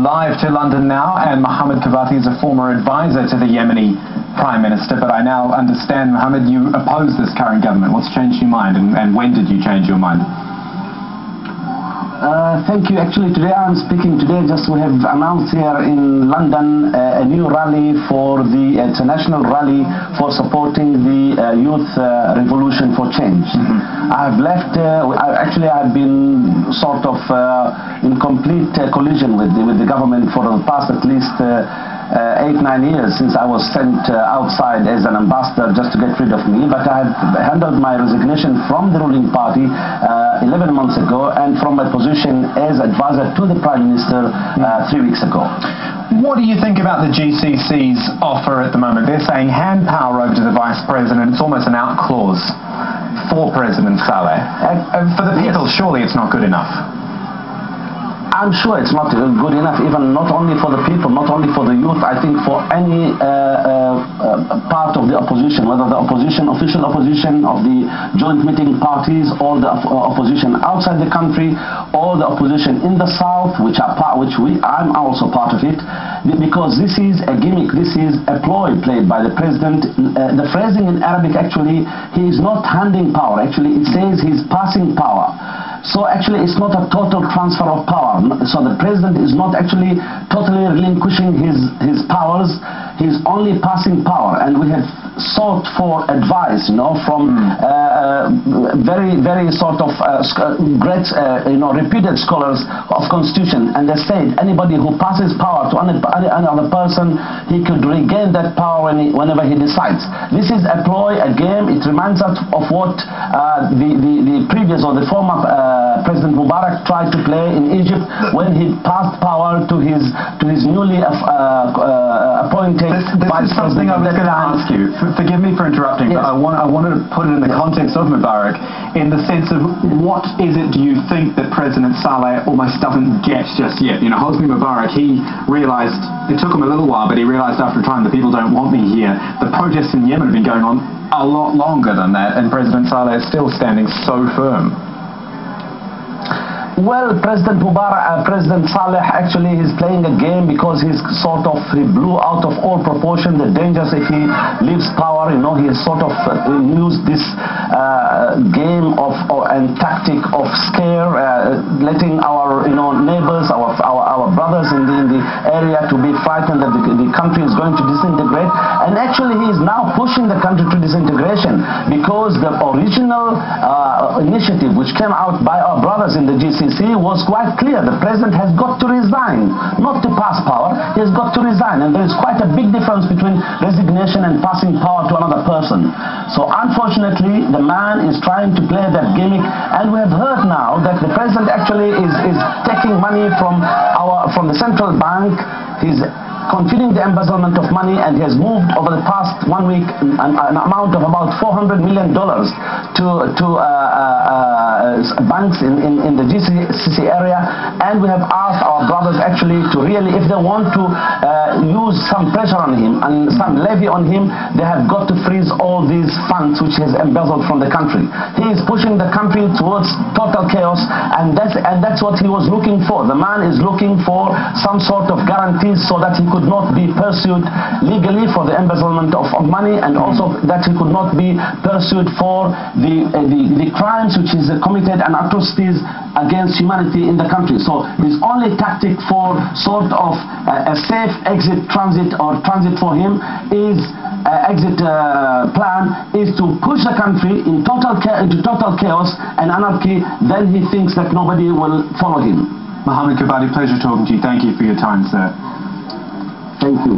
live to London now, and Mohamed Qubaty is a former advisor to the Yemeni Prime Minister, but I now understand, Mohamed, you oppose this current government. What's changed your mind, and when did you change your mind? Thank you. Actually, today I'm speaking. Today, we have announced here in London a new rally for the international rally for supporting the youth revolution for change. I've left. I've been sort of in complete collision with the government for the past at least 8-9 years, since I was sent outside as an ambassador just to get rid of me. But I have handled my resignation from the ruling party 11 months ago, and from my position as advisor to the Prime Minister 3 weeks ago. What do you think about the GCC's offer at the moment? They're saying hand power over to the Vice President. It's almost an out clause for President Saleh. For the people, surely it's not good enough. I'm sure it's not good enough, even not only for the people, not only for the youth. I think for any part of the opposition, whether the opposition, official opposition of the joint meeting parties, or the opposition outside the country, or the opposition in the south, I'm also part of it, because this is a gimmick, this is a ploy played by the president. The phrasing in Arabic, actually, he is not handing power. Actually, it says he's passing power. So actually it's not a total transfer of power. So the president is not actually totally relinquishing his powers. He's only passing power. And we have sought for advice, from very sort of great, reputed scholars of constitution. And they said anybody who passes power to another person, he could regain that power whenever he decides. This is a ploy, a game. It reminds us of what the previous or the former President Mubarak tried to play in Egypt when he passed power to his newly appointed This is something I was going to ask you. Forgive me for interrupting, yes. But I wanted to put it in the context of Mubarak, in the sense of what is it do you think that President Saleh almost doesn't get just yet? Hosni Mubarak, he realized, it took him a little while, but he realized after a time the people don't want me here. The protests in Yemen have been going on a lot longer than that, and President Saleh is still standing so firm. Well, President Saleh actually is playing a game, because he blew out of all proportion the dangers if he leaves power. He has sort of used this game and tactic of scare, letting our neighbors, our brothers in the area to be frightened that the country is going to disintegrate. And actually he is now pushing the country to disintegration, because the original initiative which came out by our brothers in the GCC was quite clear. The president has got to resign, not to pass power. He has got to resign, and there is quite a big difference between resignation and passing power to another person. So unfortunately, the man is trying to play that gimmick, and we have heard now that the president actually is taking money from the central bank. He's continuing the embezzlement of money, and he has moved over the past 1 week an amount of about $400 million to banks in the GCC area. And we have asked our brothers actually to really, if they want to use some pressure on him and some levy on him, they have got to freeze all these funds which he has embezzled from the country. He is pushing the country towards total chaos, and that's what he was looking for. The man is looking for some sort of guarantees so that he could not be pursued legally for the embezzlement of money, and also that he could not be pursued for the crimes which is committed and atrocities against humanity in the country. So his only tactic for sort of a safe exit transit for him is plan is to push the country into total chaos and anarchy. Then he thinks that nobody will follow him. Mohamed Qubaty, pleasure talking to you. Thank you for your time, sir. Thank you.